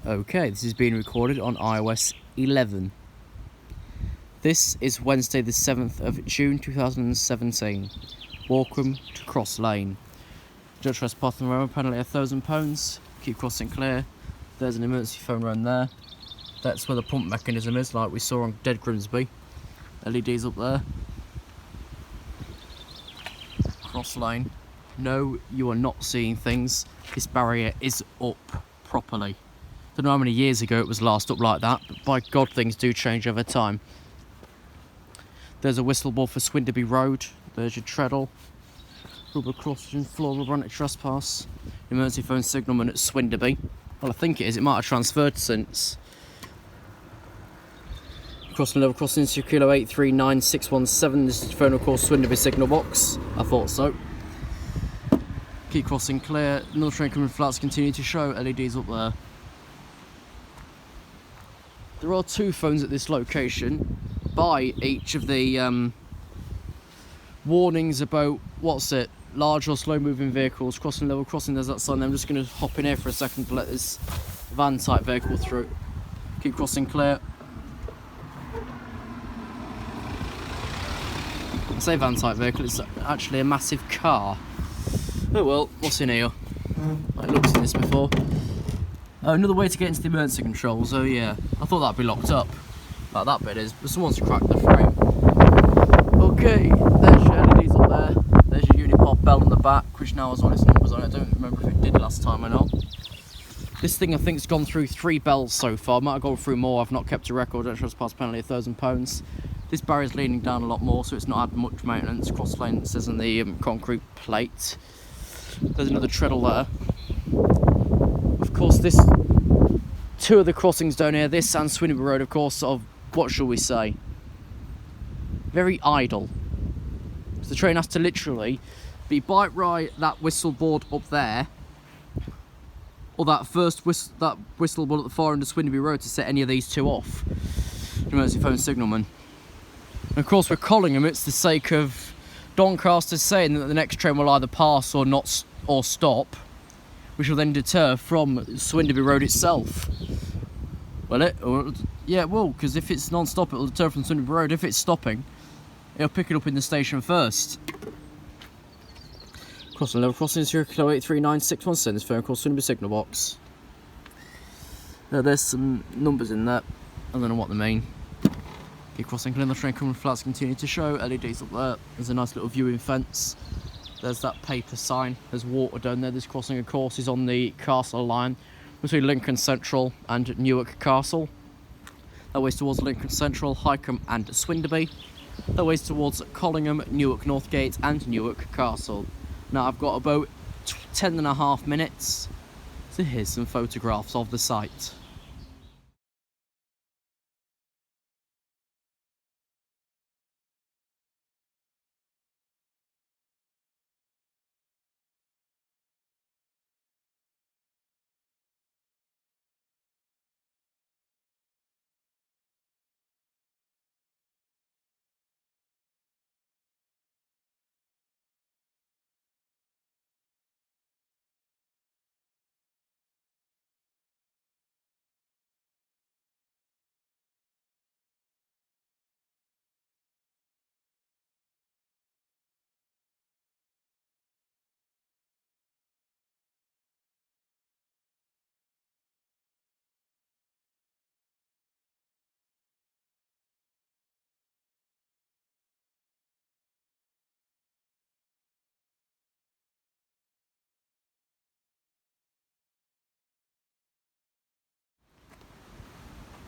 Okay, this is being recorded on iOS 11. This is Wednesday the 7th of June 2017. Welcome to Cross Lane. Don't trespass on the road, penalty £1,000. Keep crossing clear. There's an emergency phone around there. That's where the pump mechanism is, like we saw on Dead Grimsby. LEDs up there. Cross lane. No, you are not seeing things. This barrier is up properly. Don't know how many years ago it was last up like that, but by God, things do change over time. There's a whistle ball for Swinderby Road. There's your treadle. Rubber crossing, floor rubber anti-trespass. Emergency phone signalman at Swinderby. Well, I think it is. It might have transferred since. Crossing level crossing to kilo 839617. This is the phone, of course, Swinderby signal box. I thought so. Keep crossing clear. Another train coming flats continue to show. LEDs up there. There are two phones at this location by each of the warnings about, large or slow moving vehicles, crossing level crossing. There's that sign there. I'm just going to hop in here for a second to let this van type vehicle through. Keep crossing clear. I say van type vehicle, it's actually a massive car. Oh well, what's in here? I looked at this before. Another way to get into the emergency controls. Oh yeah, I thought that'd be locked up. Like that bit is, but someone's cracked the frame. Okay, there's your LEDs up there. There's your Unipod bell on the back, which now has on its numbers on it. I don't remember if it did last time or not. This thing I think's gone through 3 bells so far. Might have gone through more. I've not kept a record. Don't trespass penalty £1,000. This barrier's leaning down a lot more, so it's not had much maintenance. Cross lane, it says on the concrete plate. There's another treadle there. Of course, two of the crossings down here, this and Swinderby Road, of course, sort of, what shall we say, very idle. So the train has to literally be bite right that whistle board up there, or that whistle board at the far end of Swinderby Road to set any of these two off. Emergency phone signalman. And of course, with Collingham, it's the sake of Doncaster saying that the next train will either pass or not, or stop, which will then deter from Swinderby Road itself. Will it? Yeah, it will, because if it's non-stop, it'll deter from Swinderby Road. If it's stopping, it'll pick it up in the station first. Crossing level crossing 0839617. This phone call Swinderby signal box. There's some numbers in there. I don't know what they mean. Keep crossing clear. The train coming flats continue to show. LEDs up there. There's a nice little viewing fence. There's that paper sign. There's water down there. This crossing, of course, is on the Castle line between Lincoln Central and Newark Castle. That ways towards Lincoln Central, Highcombe and Swinderby. That ways towards Collingham, Newark Northgate and Newark Castle. Now I've got about 10.5 minutes, so here's some photographs of the site.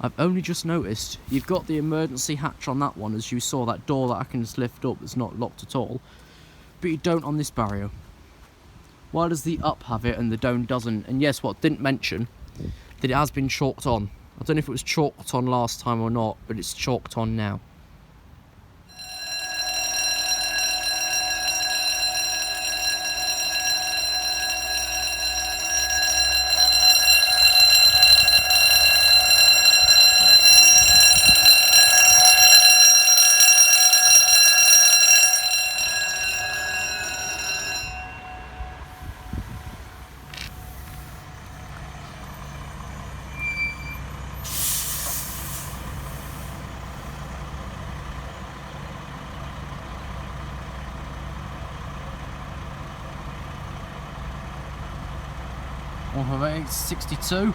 I've only just noticed you've got the emergency hatch on that one, as you saw, that door that I can just lift up that's not locked at all, but you don't on this barrier. Why does the up have it and the down doesn't? And yes, what didn't mention that it has been chalked on. I don't know if it was chalked on last time or not, but it's chalked on now. 158, 62.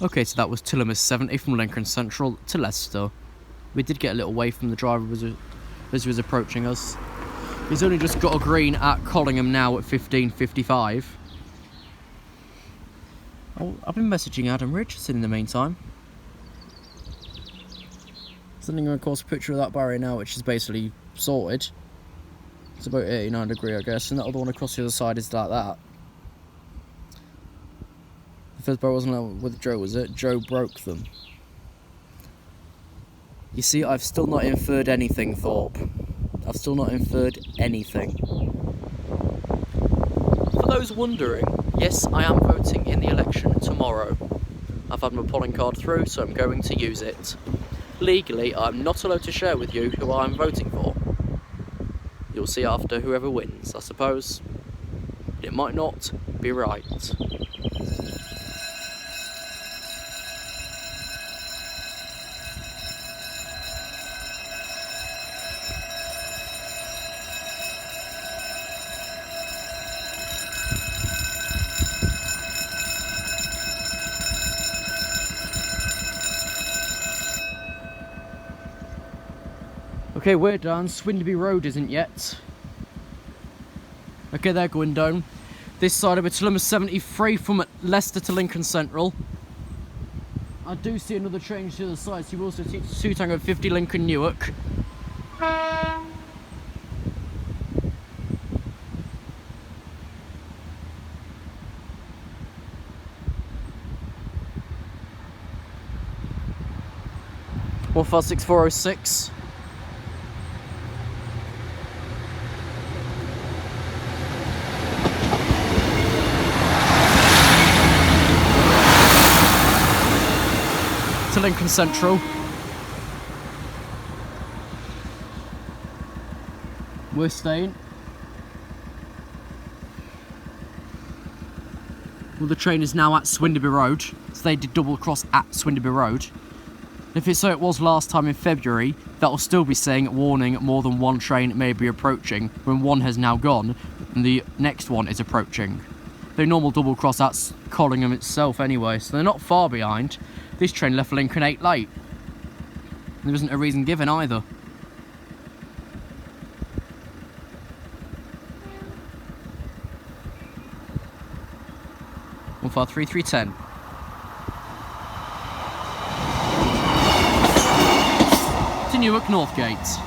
Okay, so that was Tillamis 70 from Lincoln Central to Leicester. We did get a little way from the driver as he was approaching us. He's only just got a green at Collingham now at 15:55. Oh, I've been messaging Adam Richardson in the meantime. Sending him, of course, a picture of that barrier now, which is basically sorted. It's about 89 degree, I guess, and that other one across the other side is like that. The first barrier wasn't with Joe, was it? Joe broke them. You see, I've still not inferred anything, Thorpe. I've still not inferred anything. For those wondering, yes, I am voting in the election tomorrow. I've had my polling card through, so I'm going to use it. Legally, I'm not allowed to share with you who I'm voting for. You'll see after whoever wins, I suppose. It might not be right. Okay, we're done. Swinderby Road isn't yet. Okay, they're going down. This side of it, Tillamis 73 from Leicester to Lincoln Central. I do see another train to the other side, so you also see 2 Tango 50 Lincoln Newark. One 56406. To Lincoln Central. We're staying. Well, the train is now at Swinderby Road, so they did double cross at Swinderby Road. If it's so it was last time in February, that will still be saying warning more than one train may be approaching, when one has now gone and the next one is approaching. They normal double cross at Collingham itself anyway, so they're not far behind. This train left Lincoln 8 late. There isn't a reason given either. One 53310. To Newark Northgate.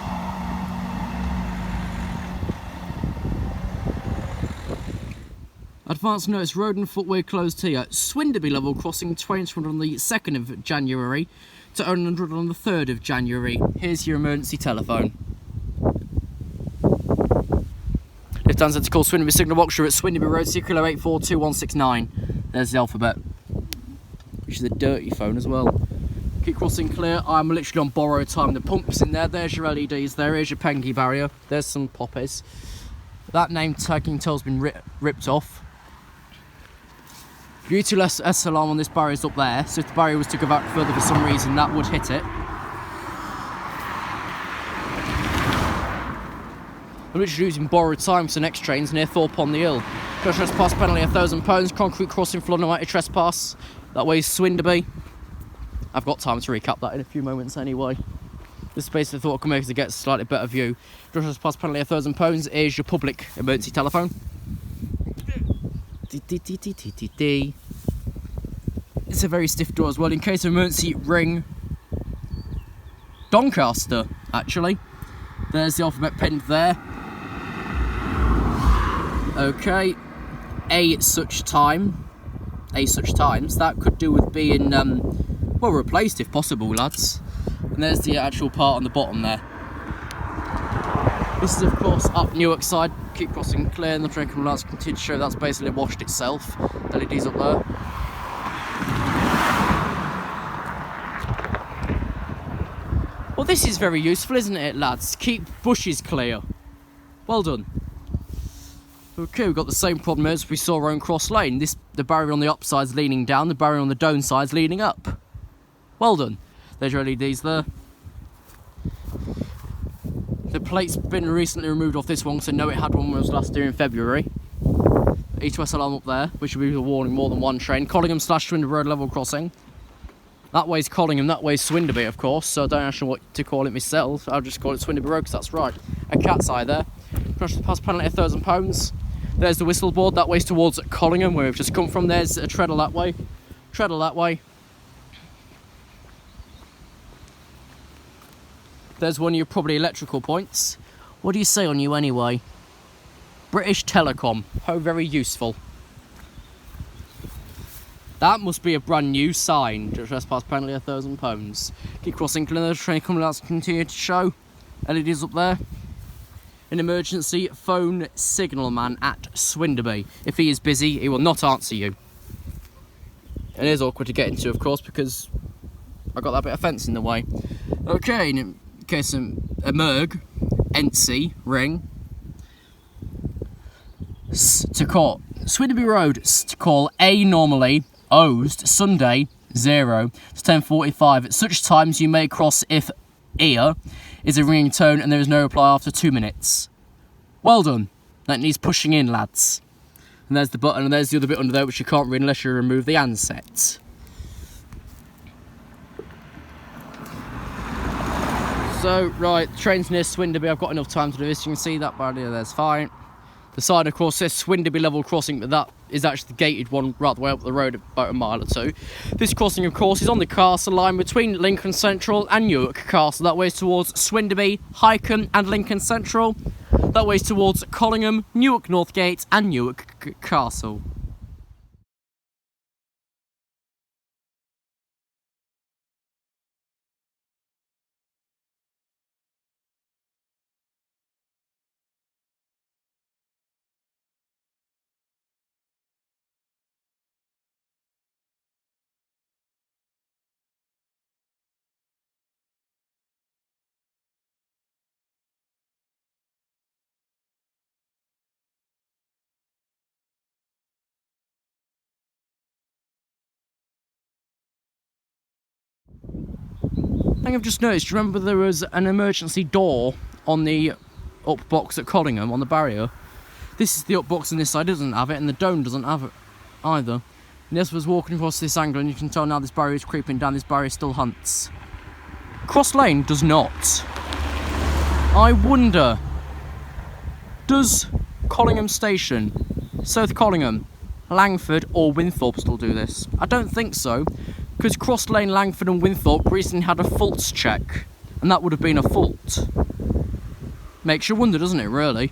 Advance notice, road and footway closed here. Swinderby level crossing, trains from on the 2nd of January to 100 on the 3rd of January. Here's your emergency telephone. Lift answer to call Swinderby Signal Box. You're at Swinderby Road, circular 842169. There's the alphabet, which is a dirty phone as well. Keep crossing clear. I'm literally on borrowed time. The pump's in there. There's your LEDs. There is your Pengy barrier. There's some poppies. That name tagging toll's been ripped off. The E2S alarm on this barrier is up there, so if the barrier was to go back further for some reason, that would hit it. I'm literally using borrowed time for the next train's near Thorpe on the Hill. Trespass penalty £1,000, concrete crossing for unlighted trespass. That way is Swinderby. I've got time to recap that in a few moments anyway. This space I thought I could make to get a slightly better view. Trespass penalty £1,000 is your public emergency telephone. It's a very stiff door as well. In case of emergency, ring Doncaster, actually. There's the alphabet pinned there. Okay. A such times. That could do with being, well, replaced if possible, lads. And there's the actual part on the bottom there. This is, of course, up Newark side. Keep crossing clear, and the train coming lights continue to show that's basically washed itself. LEDs up there. Well, this is very useful, isn't it, lads? Keep bushes clear. Well done. Okay, we've got the same problem as we saw on Cross Lane. The barrier on the upside's leaning down, the barrier on the downside's leaning up. Well done. There's your LEDs there. The plate's been recently removed off this one, so no, it had one when it was last here in February. E2S alarm up there, which will be a warning more than one train. Collingham / Swinderby Road level crossing. That way's Collingham, that way's Swinderby, of course, so I don't actually know what to call it myself. I'll just call it Swinderby Road, because that's right. A cat's eye there. Crash the pass penalty £1,000. There's the whistle board, that way's towards Collingham, where we've just come from. There's a treadle that way. Treadle that way. There's one of your probably electrical points. What do you say on you anyway? British Telecom. How very useful. That must be a brand new sign. Trespass penalty £1,000. Keep crossing, another train coming out to continue to show. LEDs up there. An emergency phone signal man at Swinderby. If he is busy, he will not answer you. And it is awkward to get into, of course, because I got that bit of fence in the way. Okay, in case of a merg, NC, ring. To call Swinderby Road to call A normally, O's Sunday 0 to 10:45. At such times you may cross if ear is a ringing tone and there is no reply after 2 minutes. Well done. That needs pushing in, lads. And there's the button, and there's the other bit under there which you can't read unless you remove the handset. So, right, the train's near Swinderby. I've got enough time to do this. You can see that barrier there's fine. The side, of course, says Swinderby level crossing, but that is actually the gated one right the way up the road, about a mile or two. This crossing, of course, is on the Castle line between Lincoln Central and Newark Castle. That way is towards Swinderby, Highcombe and Lincoln Central. That way is towards Collingham, Newark Northgate and Newark Castle. I think I've just noticed, do you remember there was an emergency door on the up box at Collingham, on the barrier? This is the up box on this side, doesn't have it, and the dome doesn't have it either. And this was walking across this angle, and you can tell now this barrier is creeping down, this barrier still hunts. Cross Lane does not. I wonder, does Collingham Station, South Collingham, Langford or Winthorpe still do this? I don't think so. Because Cross Lane, Langford and Winthorpe recently had a faults check, and that would have been a fault. Makes you wonder, doesn't it, really?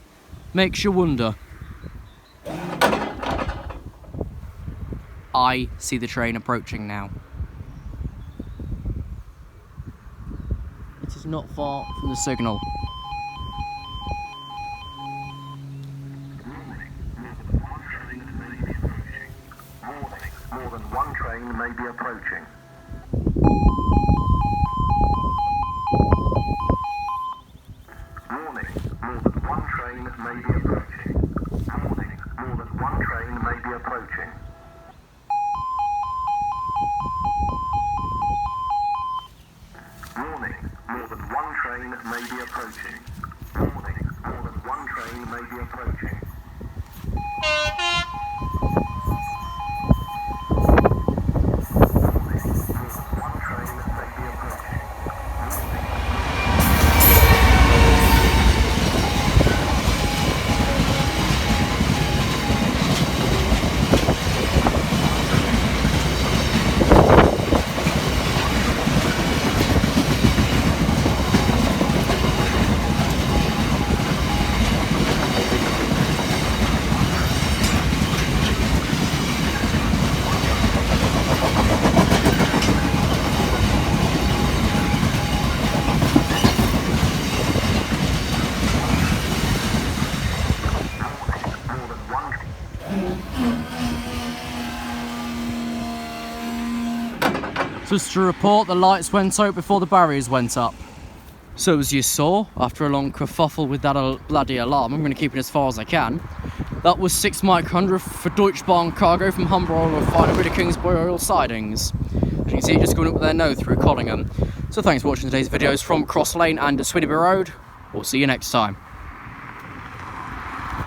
Makes you wonder. I see the train approaching now. It is not far from the signal. More than one train may be approaching. Warning, more than one train may be approaching. Warning, more than one train may be approaching. Warning, more than one train may be approaching. Warning, more than one train may be approaching. Just to report, the lights went out before the barriers went up. So as you saw, after a long kerfuffle with that bloody alarm, I'm going to keep it as far as I can. That was 6 micrograms for Deutsche Bahn cargo from Humber Oil Refinery to Kingsbury Oil Sidings. As you can see, just going up with their nose through Collingham. So thanks for watching today's videos from Cross Lane and Swinderby Road. We'll see you next time.